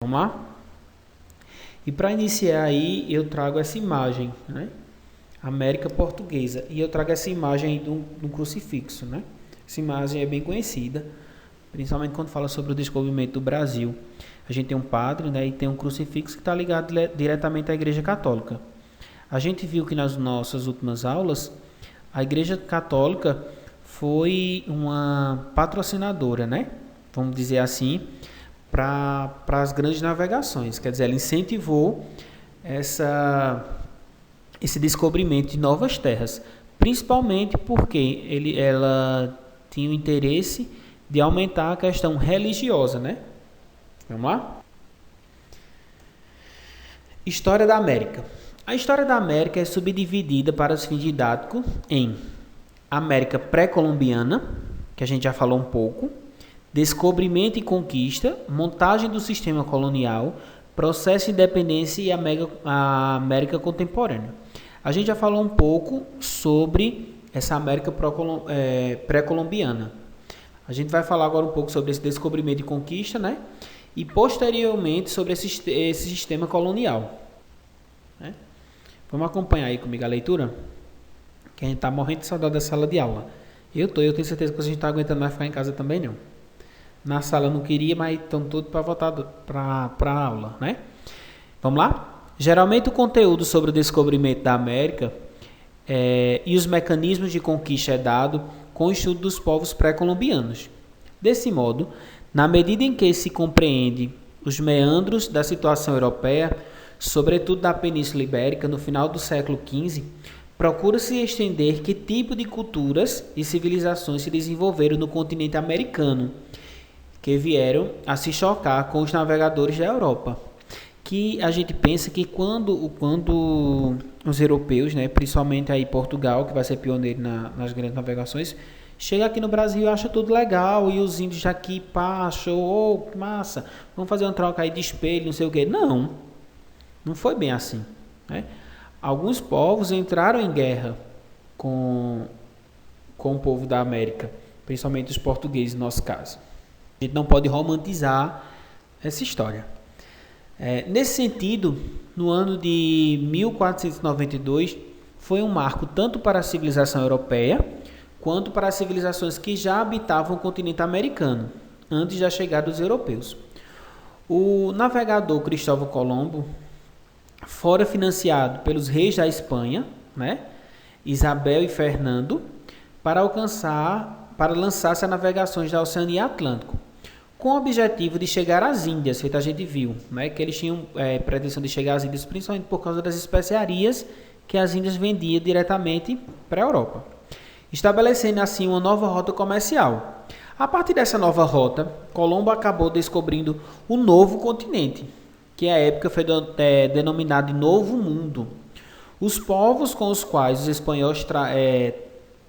Vamos lá? E para iniciar aí, eu trago essa imagem, né? América Portuguesa. E eu trago essa imagem aí de um crucifixo, né? Essa imagem é bem conhecida, principalmente quando fala sobre o descobrimento do Brasil. A gente tem um padre, né? E tem um crucifixo que está ligado diretamente à Igreja Católica. A gente viu que nas nossas últimas aulas, a Igreja Católica foi uma patrocinadora, né? Vamos dizer assim, para as grandes navegações. Quer dizer, ela incentivou esse descobrimento de novas terras, principalmente porque ela tinha o interesse de aumentar a questão religiosa, né? Vamos lá? História da América. A história da América é subdividida para os fins didáticos em América pré-colombiana, que a gente já falou um pouco, descobrimento e conquista, montagem do sistema colonial, processo de independência e a América contemporânea. A gente já falou um pouco sobre essa América pré-colombiana. A gente vai falar agora um pouco sobre esse descobrimento e conquista, né? E posteriormente sobre esse sistema colonial, né? Vamos acompanhar aí comigo a leitura? Que a gente está morrendo de saudade da sala de aula. Eu tenho certeza que a gente está aguentando mais ficar em casa também não. Na sala eu não queria, mas estão todos para voltar para a aula, né? Vamos lá? Geralmente o conteúdo sobre o descobrimento da América e os mecanismos de conquista é dado com o estudo dos povos pré-colombianos. Desse modo, na medida em que se compreende os meandros da situação europeia, sobretudo da Península Ibérica, no final do século XV, procura-se estender que tipo de culturas e civilizações se desenvolveram no continente americano, que vieram a se chocar com os navegadores da Europa. Que a gente pensa que quando os europeus, né, principalmente aí Portugal, que vai ser pioneiro nas grandes navegações, chega aqui no Brasil e acha tudo legal, e os índios aqui, pá, achou, oh, massa, vamos fazer uma troca aí de espelho, não sei o quê. Não foi bem assim, né? Alguns povos entraram em guerra com o povo da América, principalmente os portugueses, no nosso caso. A gente não pode romantizar essa história. Nesse sentido, no ano de 1492, foi um marco tanto para a civilização europeia, quanto para as civilizações que já habitavam o continente americano, antes da chegada dos europeus. O navegador Cristóvão Colombo fora financiado pelos reis da Espanha, né, Isabel e Fernando, para lançar-se a navegações da Oceania Atlântico, com o objetivo de chegar às Índias, feito a gente viu, né, que eles tinham pretensão de chegar às Índias, principalmente por causa das especiarias que as Índias vendiam diretamente para a Europa, estabelecendo assim uma nova rota comercial. A partir dessa nova rota, Colombo acabou descobrindo o novo continente, que à época foi denominado de Novo Mundo. Os povos com os quais os espanhóis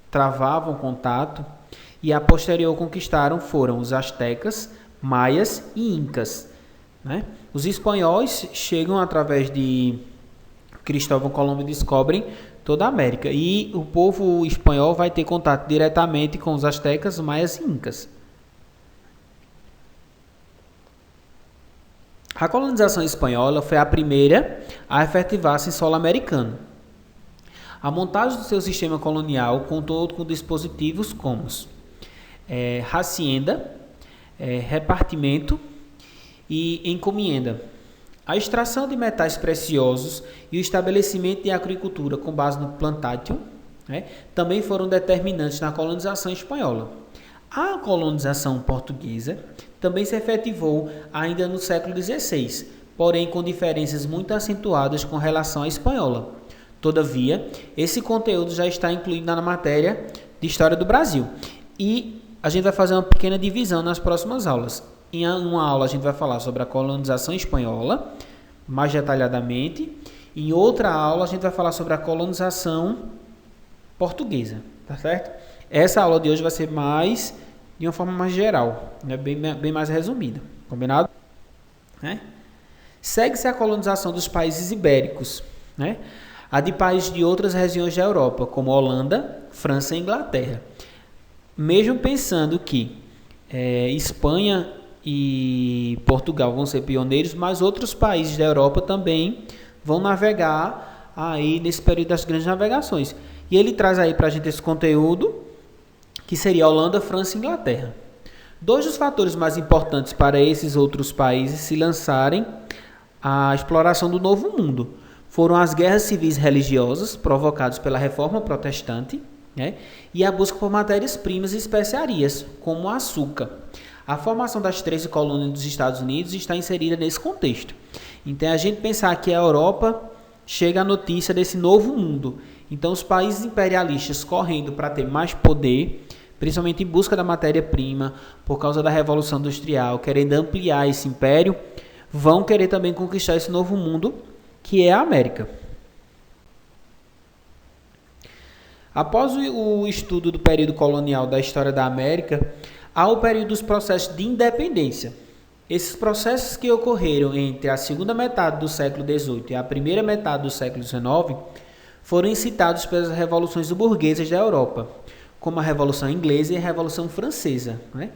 travavam contato e a posterior conquistaram foram os astecas, maias e incas, né? Os espanhóis chegam através de Cristóvão Colombo e descobrem toda a América, e o povo espanhol vai ter contato diretamente com os astecas, maias e incas. A colonização espanhola foi a primeira a efetivar-se em solo americano. A montagem do seu sistema colonial contou com dispositivos como hacienda, repartimento e encomienda. A extração de metais preciosos e o estabelecimento de agricultura com base no plantation, né, também foram determinantes na colonização espanhola. A colonização portuguesa também se efetivou ainda no século XVI, porém com diferenças muito acentuadas com relação à espanhola. Todavia, esse conteúdo já está incluído na matéria de História do Brasil. E a gente vai fazer uma pequena divisão nas próximas aulas. Em uma aula a gente vai falar sobre a colonização espanhola, mais detalhadamente. Em outra aula a gente vai falar sobre a colonização portuguesa, tá certo? Essa aula de hoje vai ser de uma forma mais geral, né? bem mais resumida, combinado? Segue-se a colonização dos países ibéricos, né? A de países de outras regiões da Europa, como Holanda, França e Inglaterra. Mesmo pensando que Espanha e Portugal vão ser pioneiros, mas outros países da Europa também vão navegar aí nesse período das grandes navegações. E ele traz aí para a gente esse conteúdo, que seria Holanda, França e Inglaterra. Dois dos fatores mais importantes para esses outros países se lançarem à exploração do Novo Mundo foram as guerras civis religiosas provocadas pela Reforma Protestante, né, e a busca por matérias-primas e especiarias, como o açúcar. A formação das 13 colônias dos Estados Unidos está inserida nesse contexto. Então, a gente pensar que a Europa chega a notícia desse novo mundo. Então, os países imperialistas correndo para ter mais poder, principalmente em busca da matéria-prima, por causa da Revolução Industrial, querendo ampliar esse império, vão querer também conquistar esse novo mundo, que é a América. Após o estudo do período colonial da história da América, há o período dos processos de independência. Esses processos que ocorreram entre a segunda metade do século XVIII e a primeira metade do século XIX foram incitados pelas revoluções burguesas da Europa, como a Revolução Inglesa e a Revolução Francesa, né?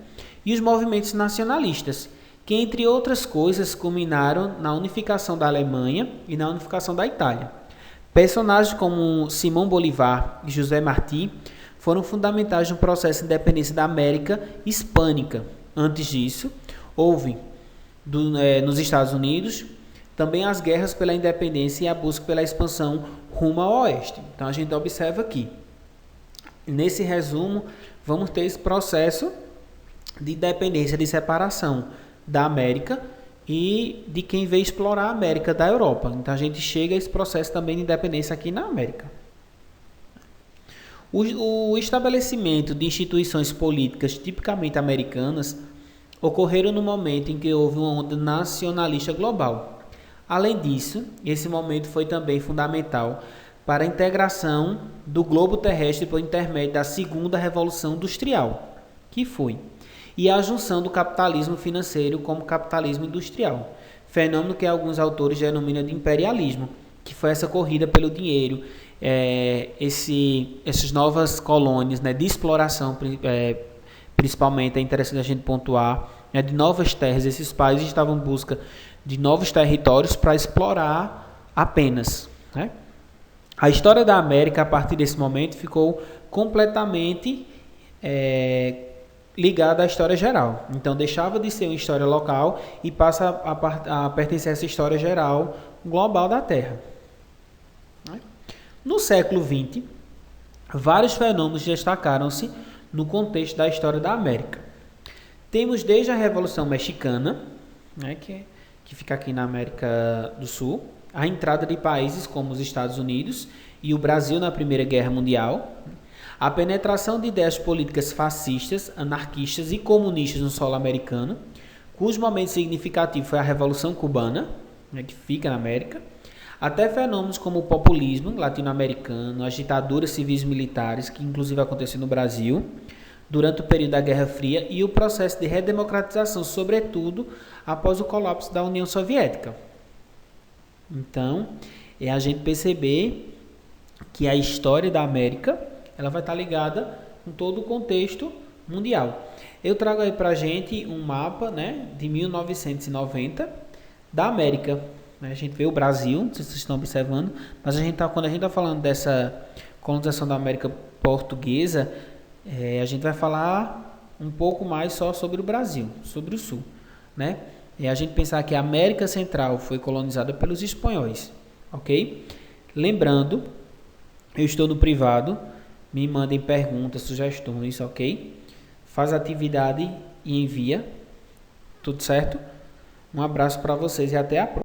E os movimentos nacionalistas, que, entre outras coisas, culminaram na unificação da Alemanha e na unificação da Itália. Personagens como Simão Bolívar e José Martí foram fundamentais no processo de independência da América Hispânica. Antes disso, houve, nos Estados Unidos, também as guerras pela independência e a busca pela expansão rumo ao oeste. Então, a gente observa aqui. Nesse resumo, vamos ter esse processo de independência, de separação da América e de quem veio explorar a América da Europa. Então, a gente chega a esse processo também de independência aqui na América. O estabelecimento de instituições políticas tipicamente americanas ocorreram no momento em que houve uma onda nacionalista global. Além disso, esse momento foi também fundamental para a integração do globo terrestre por intermédio da segunda revolução industrial, que foi, e a junção do capitalismo financeiro como capitalismo industrial, fenômeno que alguns autores denominam de imperialismo, que foi essa corrida pelo dinheiro, essas novas colônias, né, de exploração, principalmente é interessante a gente pontuar, de novas terras. Esses países estavam em busca de novos territórios para explorar apenas, né? A história da América, a partir desse momento, ficou completamente ligada à história geral. Então, deixava de ser uma história local e passa a pertencer a essa história geral global da Terra. No século XX, vários fenômenos destacaram-se no contexto da história da América. Temos desde a Revolução Mexicana, né, que fica aqui na América do Sul, a entrada de países como os Estados Unidos e o Brasil na Primeira Guerra Mundial, a penetração de ideias políticas fascistas, anarquistas e comunistas no solo americano, cujo momento significativo foi a Revolução Cubana, né, que fica na América, até fenômenos como o populismo latino-americano, as ditaduras civis militares, que inclusive aconteceu no Brasil, durante o período da Guerra Fria, e o processo de redemocratização, sobretudo após o colapso da União Soviética. Então, é a gente perceber que a história da América ela vai estar ligada com todo o contexto mundial. Eu trago aí para a gente um mapa, né, de 1990 da América. A gente vê o Brasil, não sei se vocês estão observando, mas quando a gente está falando dessa colonização da América portuguesa, a gente vai falar um pouco mais só sobre o Brasil, sobre o Sul, né? E a gente pensar que a América Central foi colonizada pelos espanhóis, ok? Lembrando, eu estou no privado, me mandem perguntas, sugestões, ok? Faz a atividade e envia, tudo certo? Um abraço para vocês e até a próxima.